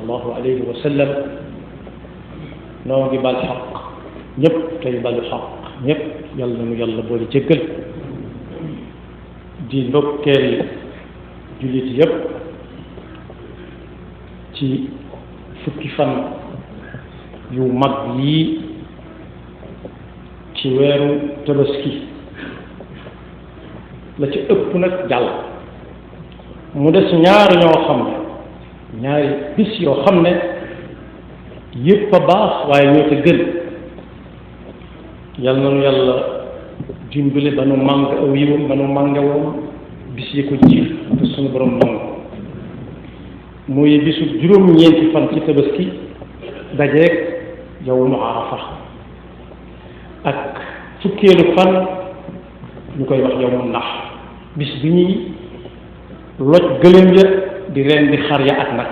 sallallahu alayhi wa sallam noo ngi bal xaq ñëpp tey balu xaq ñëpp yàlla nu yàlla boole jéggal di ndokkeel jullit yëpp ci fukki fan yu mag yi ci weeru tabaski la ci ëpp nag jàll mu des ñaar ñoo xam ne ñaari bis yoo xam ne yëpp a baax waaye ñoo ca gën yal na nu yàlla dimbale ba nu màng aw yiwam ba nu màngewoon bis yi ko jiir te suñu borom nangu muy bisu juróom-ñeenti fan ci tabaski dajeeg yawmu arafa ak fukkeelu fan ñu koy wax yawmu nax bis bi ñuy loj gëléem ya di ren di xar ya ak nag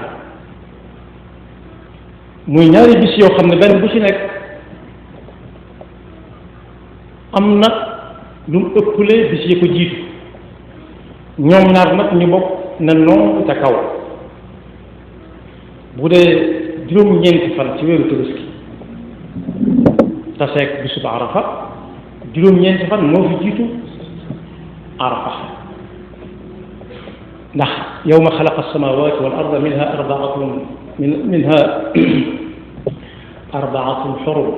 muy ñaari bis yoo xam ne benn bu ci nekk am na lu mu ëpple bis yi ko jiitu ñoom ñaar nag ñu bokk na noonu ca kaw bu dee juróom-ñeenti fan ci weeru tabaski taseeg bisub arafa juróom-ñeenti fan moo fi jiitu arafa ndax yawma xalaqa as-samawati wal arda minha arbaatun xurum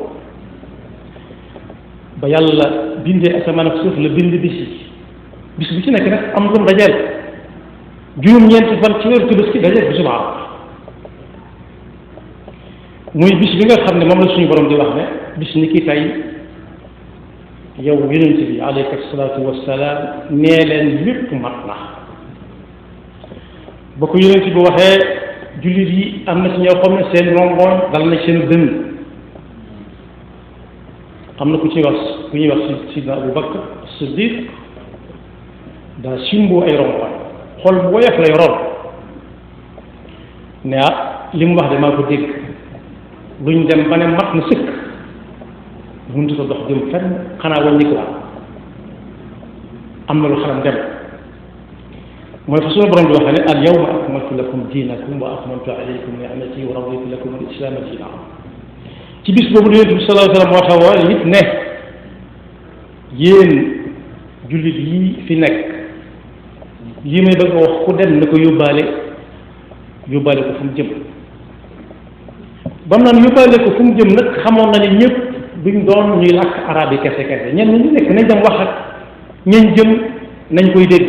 ba yàlla bindee asamaan ak suuf la bind bis yi bis bu ci nekk nag am lu mu dajeel juróom-ñeenti fan ci weeru tabaski dajeel bisub arafa muy bis bi nga xam ne moom la suñu borom di wax ne bis ni ki tey yow yonent bi alayka salaatu wassalaam nee leen lépp mat na ba ko yonent bi waxee jullit yi am na ci ñoo xam ne seen rongoñ dal na seen dënn am na ku ñuy wax sidna Abu Bakr Siddiq daa simboo ay rongoñ xol bu woyof lay ron ne li mu wax de maa ko dégg duñ dem ba ne mat na sëkk mënut a dox jëm fenn xanaa wàññi ko am na lu xalam dem mooy fa sunu borom di waxee ne al yawma akmaltu lakum diinakum wa atmamtu alaykum ni'mati wa raditu lakum al islaama diina ci bis boobu Yonent bi sallallahu alayhi wa sallam moo tax it ne yéen jullit yi fi nekk lii may bëgg a wax ku dem na ko yóbbaale ko fu mu jëm ba mu naan yóbbaale ko fu mu jëm nag xamoon na ne ñëpp duñ doon ñuy làkk arab yi kese kese ñenn ñu nekk nañ dem wax ak ñañ jëm nañ koy dégg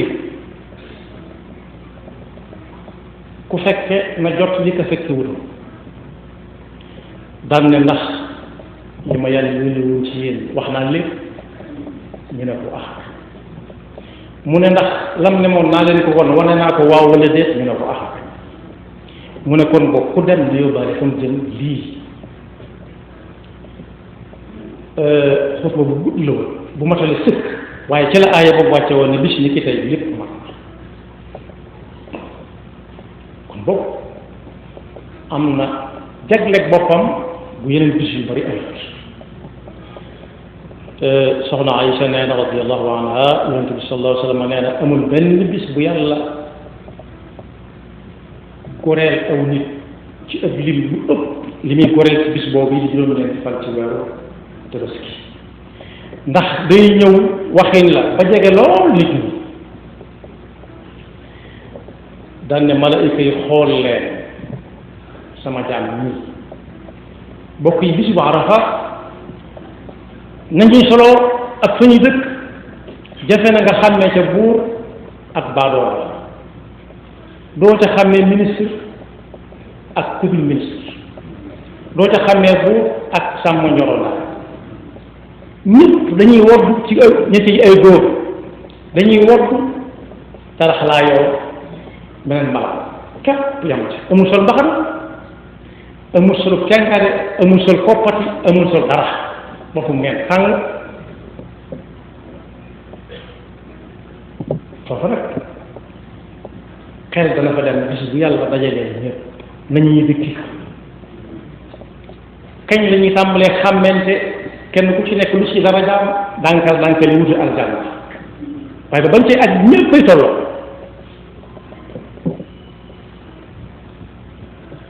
ku fekke na jot li ko fekke wutu daan ne ndax li ma yàlla yónniwul ci yéen wax naa lépp ñu ne ko mu ne ndax lam ne moom naa leen ko won wane naa ko waaw wala déet ñu ne ko mu ne kon boo ku dem na yóbbaale fa mu jëm lii xutba bu gudd la woon bu matale sëkk waaye ci la aaya boobu wàcce woon ne bis ni ki tey lépp mat kon boobu am na jagleeg boppam bu yeneen bis yu bari ay soxna Aïcha nee na radiyallahu anha yonent bi sallallahu alayhi wa sallam nee na amul benn bis bu yàlla goreel aw nit ci ab lim bu ëpp li muy goreel ci bis boobu yi di juróom-ñeenti fan ci weeru tabaski ndax day ñëw waxin la ba jege lool nit ñi daan ne malaayika yi xool leen sama jaam ñi bokk yi bisu bu arafa nañuy solo ak fa ñuy dëkk jafe na nga xàmmee ca buur ak baadoola doo ca xàmmee ministre ak ku dul ministre doo ca xàmmee buur ak sàmm njoro ñëpp dañuy wodd ci ñetti yi ay góor dañuy wodd taraxlaayoo beneen mbala képp yam ci amul sol mbaxana amul sol kenkaade amul sol koppati amul sol dara boppam ngeen tàng foofu nag xel dana fa dem bis bu yàlla dajalee ñëpp nañuy dëkki kañ la ñuy tàmbalee xàmmente kenn ku ci nekk lu ci dara jaam dànkal yi wuti aljanna waaye ba bañ cee ak ñëpp bay tolloo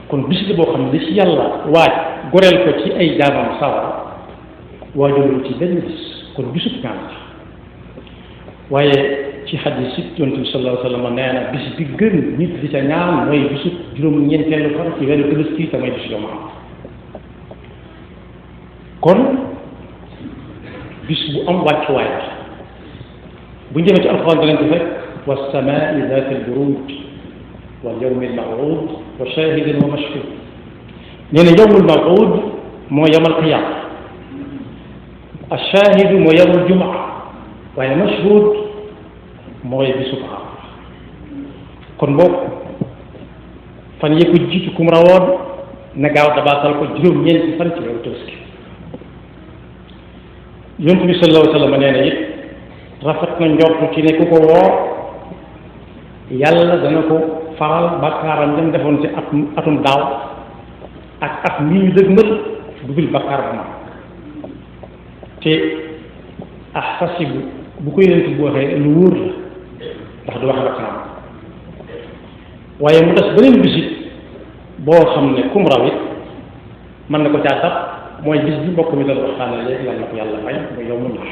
kon bis la boo xam ne li ci yàlla waaj goreel ko ci ay jaamam sawara waajulul ci benn bis kon bisub ñaan la waaye ci xadis it yonent bi sallallahu alayhi wa sallam nee na bis bi gën nit di ca ñaan mooy bisub juróom-ñeenteelu fan ci weeru Tabaski te mooy bisu yawm kon bis bu am wàccuwaay la bu ñu demee ci alxuraan danañ ko fekk was-samaa'i zaati al-buruuj wal yawmi al-maw'uud wa shaahidin wa mashhuud nee na yawmul maw'uud moo yawmal qiyaama ash-shaahidu moo yawmul jumaa waaye mashhuud mooy bisu Arafa kon boobu fan yee ko jiitu kum rawoon na gaaw dabaatal ko juróom-ñeenti fan ci weeru Tabaski yonent bi sallallahu alayhi wa sallam nee na it rafet na njort ci ne ku ko woor yàlla dana ko faral bakkaaram dem defoon ci atum daaw ak at mii ñu dëgmal dugal bakkaar bu mag te ahtasibu bu ko yonent bu waxee lu wóor la ndax du wax bakkaaram waaye mu des beneen bisit boo xam ne kum raw it mën na ko caa tab mooy bis bi mbokk mi doon waxtaane léegi lan na ko yàlla fay mooy yow mu ñax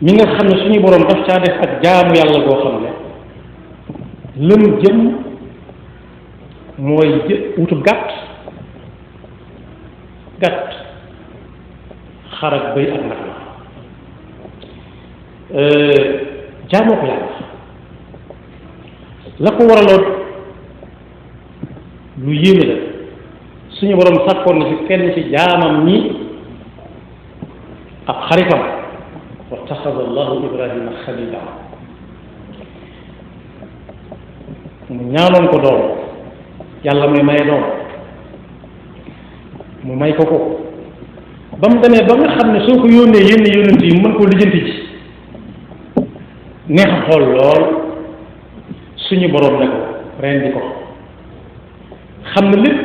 ñi nga xam ne suñu boroom daf caa def ak jaamu yàlla goo xam ne lëm jëm mooy wutub gàtt xar ak bëy ak nag la jaamoo ko yàlla la ko waraloon lu yéeme la suñu boroom sàkkoon na ci kenn ci jaamam ñi ab xaritam wattaxada allahu ibrahima xalila mu ñaanoon ko doom yàlla muy may doom mu may ko ba mu demee ba nga xam ne soo ko yónnee yenn yónnent yi mën koo lijjanti ci neex a xool lool suñu boroom ne ko rendi ko xam na lépp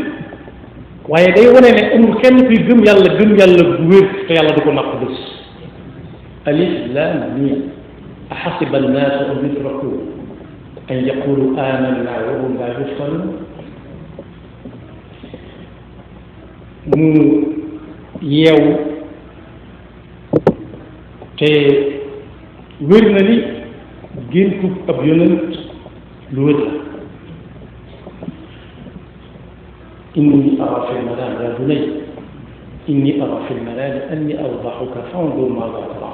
waaye day wane ne amul kenn kuy gëm yàlla bu wér te yàlla du ko napp bés alif lam mim ahasiba annaasu an yutraku an yaqulu amanna wa hum la yuftanun mu yeewu te wér na ni géntu ab yonent lu wér la inni ara fi lmanam ya bunay inni ara fi lmanami anni awdaxuka fandur maada tara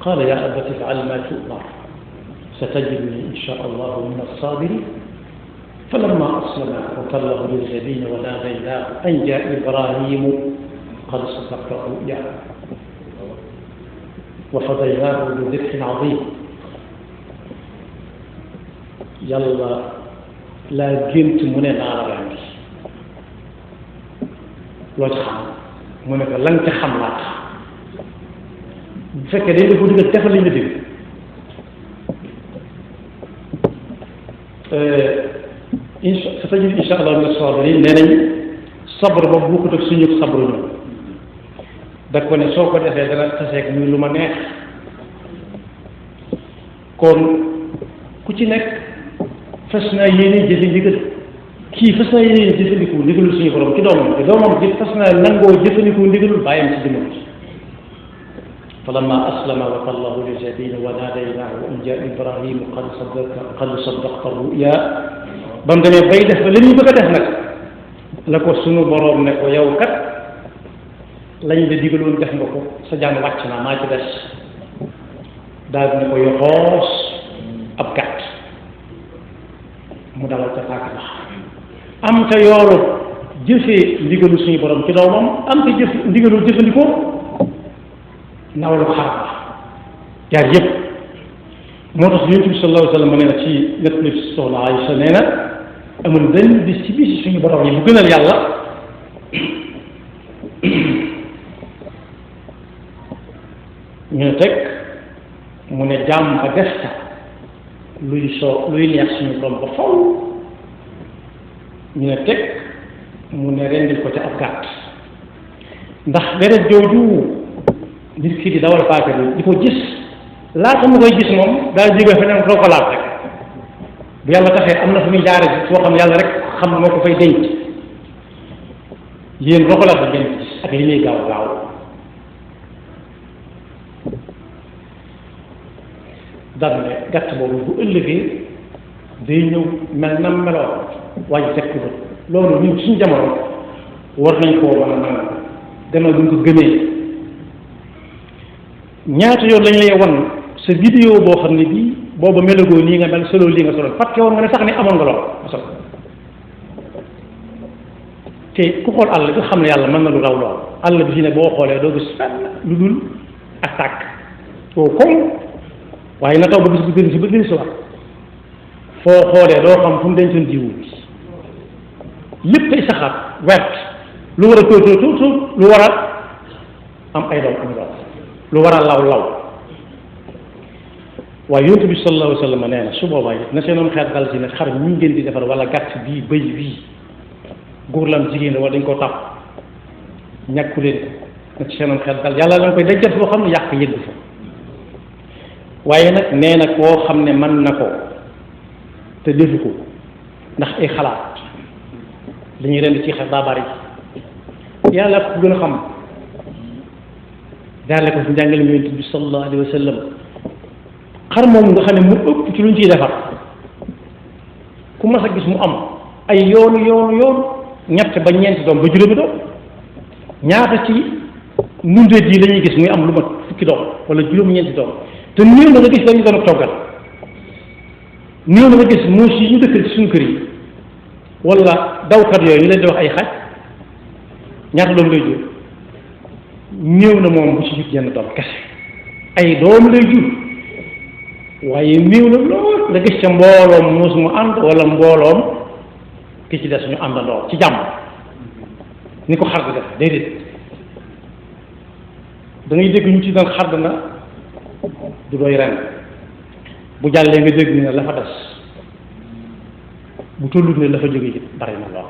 qala ya abati ifal ma tu'mar satajiduni insha allahu min alsabirin فلما أسلم وتله للجبين وناديناه أن جاء إبراهيم قد صدقت الرؤيا وفديناه بذبح عظيم يلا لا جنت من النار عندي loo ci xam mu ne ko la nga ca xam laa tax bu fekkee dañ la ko digal defal li nga dig sa tajid insha allah min as-sabirin nee nañ sabar boobu bokkut ak suñu sabru ñu da ko ne soo ko defee dana taseeg muy lu ma neex kon ku ci nekk fas naa yéene jëfe ndigal kii fas naa yéene jëfandiku ndigalul suñu borom ci doomam te doomam ji fas naa nangoo jëfandiku ndigalul bàyyam ci jëmmam ji falamma aslama wa tallahu lil jabin wa nadaynaahu an jaa ibrahim qad saddaqta ruya ba mu demee bay def ba li ñu bëgg a def nag la ko suñu borom ne ko yow kat lañ la digaloon def nga ko sa jàng wàcc naa maa ci des daal di ne ko yoxoos ab gàtt mu dalal ca paaka ba am ca yoolu jëfee ndigalu suñu borom ci doomam am ca ndigalu jëfandikoo nawalu xar ba jaar yëpp moo tax yonent bi sallallahu alayhi wa sallam nee na ci nettali soxna Aïcha nee na amul benn bis ci bis suñu borom yi bu gënal yàlla ñu ne teg mu ne jàmm ba des ca luy neex suñu borom ba faw ñu ne teg mu ne rendil ko ca ab gàtt ndax deret jooju nit ki di dawal paaka bi di ko gis laata mu koy gis moom daa jóge feneen doo ko laat rek bu yàlla taxee am na fu muy jaare foo xam ne yàlla rek xam moo ko fay denc yéen roxalaat bi ngeen gis ak li ñuy gaaw gaaw daan ne gàtt boobu bu ëllëgee day ñëw mel na meloon waaye fekk ko loolu ñun suñu jamono war nañ koo mën a mën gannaaw bi ñu ko gëmee ñaata yoon lañ lay wan sa vidéo boo xam ne bii booba melagoo nii nga mel solo lii nga solo fàtte woon nga ne sax ne amoon nga lool asal te ku xool àll bi xam ne yàlla mën na lu raw lool àll bi fi ne boo xoolee doo gis fenn lu dul ak tàkk oo comme waaye na taw ba bis bu gën si ba gën si wax foo xoolee doo xam fu mu dencoon jiwu bi lépp ay saxaat wert lu war a tóotóotóot lu war a am ay doom am doom lu war a law law waaye yonent bi sallallahu alayhi wa sallam nee na su boobaa it na seenoon xeet dal si ne xar ñu ngeen di defar wala gàtt bii bëy bii góor la am jigéen la wala dañ koo tàpp ñàkku leen na ci seenoon xeet dal yàlla la koy dajjat boo xam ne yàq yëgg fa waaye nag nee na koo xam ne mën na ko te defu ko ndax ay xalaat li ñuy rend ci xar daa bari yàlla ku gën a xam jaarle ko ci njàngale mi yonent bi sallallahu alayhi wa sallam xar moom nga xam ne mu ëpp ci luñ ciy defar ku mas a gis mu am ay yoonu ñett ba ñeenti doom ba juróomi doom ñaata ci mundeet yi la ñuy gis muy am lu mat fukki doom wala juróom-ñeenti doom te néew na nga gis lañu doon toggal néew na nga gis muus yi ñu dëkkal ci suñu kër yi wala dawkat yooyu ñu leen di wax ay xaj ñaata doom lay jur néew na moom bu ci jut yenn doom kese ay doom lay jur waaye néew na lool nga gis ca mbooloom muus mu ànd wala mbooloom ki ci des ñu àndandoo ci jàmm ni ko xar di def déedéet da ngay dégg ñu ci doon xar na du doy ren bu jàllee nga dégg ne la fa des bu tollut ne la fa jóge bari na lool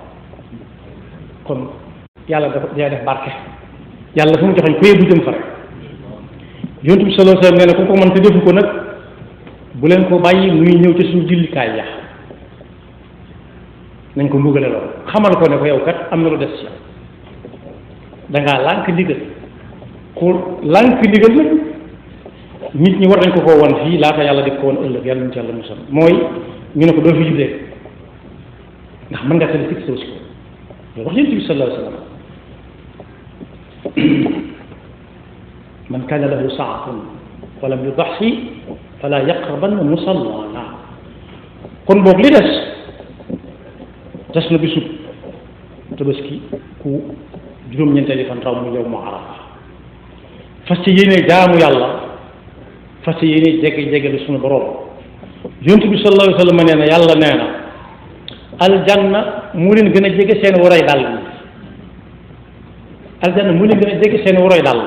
kon yàlla dafa def barke yàlla fu mu joxeñ koy bu jëm fa rek yonent bi sallallahu alayhi wa sallam nee na ku ko mën te defu ko nag bu leen ko bàyyi muy ñëw ci suñu jullikaay ya nañ ko mbugale lool xamal ko ne ko yow kat am na lu des ci yow dangaa lànk ndigal ku lànk ndigal nag nit ñi war nañ ko koo won fii laata yàlla di ko woon ëllëg yàlla ñu ci yàlla musal mooy ñu ne ko doo fi jullee ndax mën nga tali fixé aussi ko loolu wax yonent bi sallallahu alayhi wa sallam man kaana lahu saatun wa lam yudaxi fala yaqrabanna musallana kon boog li des na bisub tabaski ku juróom-ñeenteeli fan raw mu yow mu arafa fas ci yéene jaamu yàlla fas ci yéene jege lu suñu borom yonent bi sallallahu alayhi wa sallam nee na yàlla nee na aljanna mu leen gën a jege seen waray dàll aljanna mu leen gën a jege seen waray dàll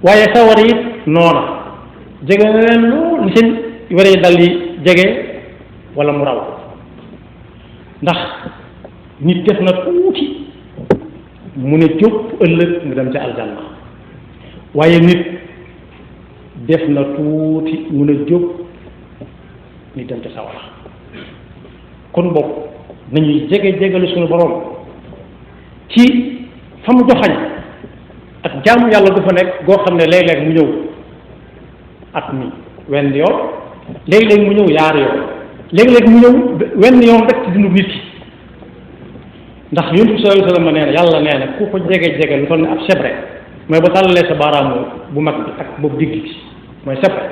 waaye sawar it noona jege na leen lool ni seen waray dàll yi jege wala mu raw ndax nit def na tuuti mu ne jóg ëllëg nga dem ca aljanna waaye nit def na tuuti mu ne jóg ñu dem ca sawara kon bokk nañuy jege suñu borom ci fa mu joxañ ak jaamu yàlla gu fa nekk goo xam ne léeg-léeg mu ñëw at mi wenn yoon léeg-léeg mu ñëw yaar yoon léeg-léeg mu ñëw wenn yoon rek ci dundu nit ki ndax yonent bi sallallahu alayhi wa sallam nee na yàlla nee na ku ko jege lu toll ne ab sebre mooy ba tàllalee sa baaraamu bu mag bi ak boobu digg bi mooy sebre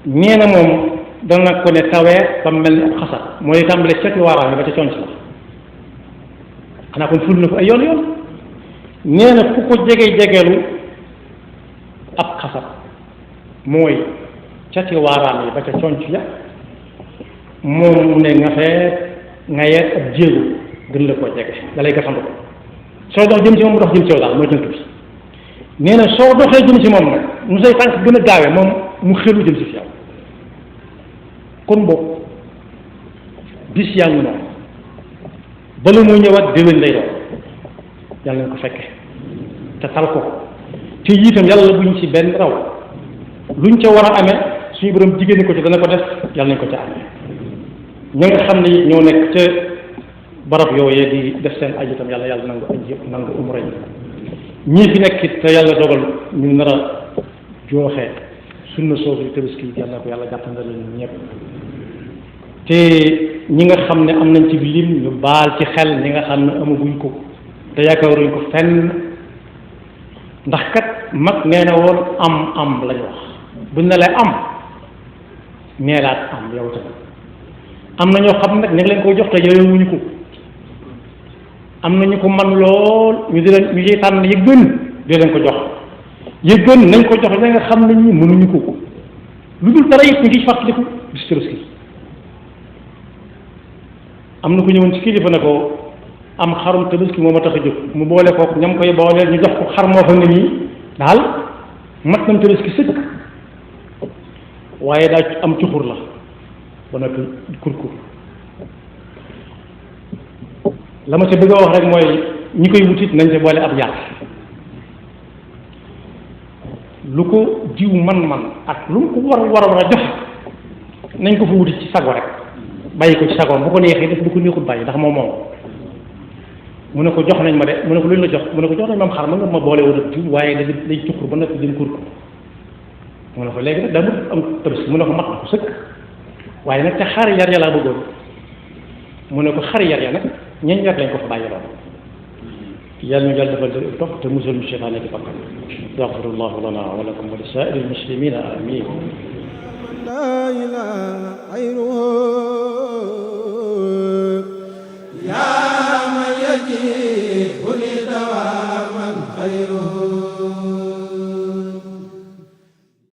nee na moom dana ko ne tawee ba mel ni ab xasar mooy tàmbale seeti waaraam yi ba ca conc la xanaa kon ful na ko ay yoon nee na ku ko jegelu ab xasar mooy cati waaraam yi ba ca conc ya moom mu ne nga yeet ab jéego gën la koo jege da lay gasandu ko soo dox jëm ci moom mu dox jëm ci yow daal mooy tënk bi nee na soo doxee jëm ci moom nag mu say tànk gën a gaawee moom mu xelu jëm si fi yow kon boobu bis yaa ngi noonu bala moo ñëwaat déwén lay doon yàlla nañ ko fekke te tal ko te itam yàlla buñ ci benn raw luñ ca war a amee suñu borom jigéen ko ci dana ko def yàlla nañ ko ca amee ñoo nga xam ne ñoo nekk ca barab yooyee di def seen aju tam yàlla yàlla nangu aj yëpp nangu umra yi ñii fi nekk it te yàlla dogal ñu nar a jooxe sunna soosu tabaski yi yàlla ko yàlla jàppandal ñu ñëpp te ñi nga xam ne am nañ ci lim ñu baal ci xel ñi nga xam ne amaguñ ko te yaakaaruñ ko fenn ndax kat mag nee na woon am lañu wax buñ ne lay am neelaat am yow tamit am na ñoo xam nag ñu ngi leen koy jox te yooyowuñu ko am na ñu ko man lool ñu di leen ñu ciy tànn yi gën di leen ko jox yi gën nañ ko jox ña nga xam ne ñi mënuñu ko lu dul dara it ñu ngi fàttaliku bis Tabaski am na ko ñëwoon ci kilifa ne ko am xarum Tabaski moo ma tax a jóg mu boole kook ñam koy booleel ñu jox ko xar moo xam ne nii daal mat nam Tabaski sëkk waaye daa am cuxur la ba noppi kurkur la ma ca bëgg a wax rek mooy ñi koy wutit nañ ca boole ab yar lu ko jiw man ak lu mu ko war a jox nañ ko fa wuti ci sago rek bàyyi ko ci sagoom bu ko neexee def bu ko neexut bàyyi ndax moom mu ne ko jox nañ ma de mu ne ko lu ñu la jox mu ne ko jox nañ ma xar ma nga ma boole woon ak jiw waaye day cuxur ba noppi dañ kurkur mu ne ko léegi nag daa bëgg am Tabaski mu ne ko mat na ko sëkk waaye nag ca xar yar ya laa bëggoon mu ne ko xar yar ya nag ñeñ yar lañ ko fa bàyyi lool yàlla ñu yàlla defal topp te musal ñu seytaane ci bakkan yaxfirullahu lana wa lakum wa li saa'iril muslimina amin la ilaha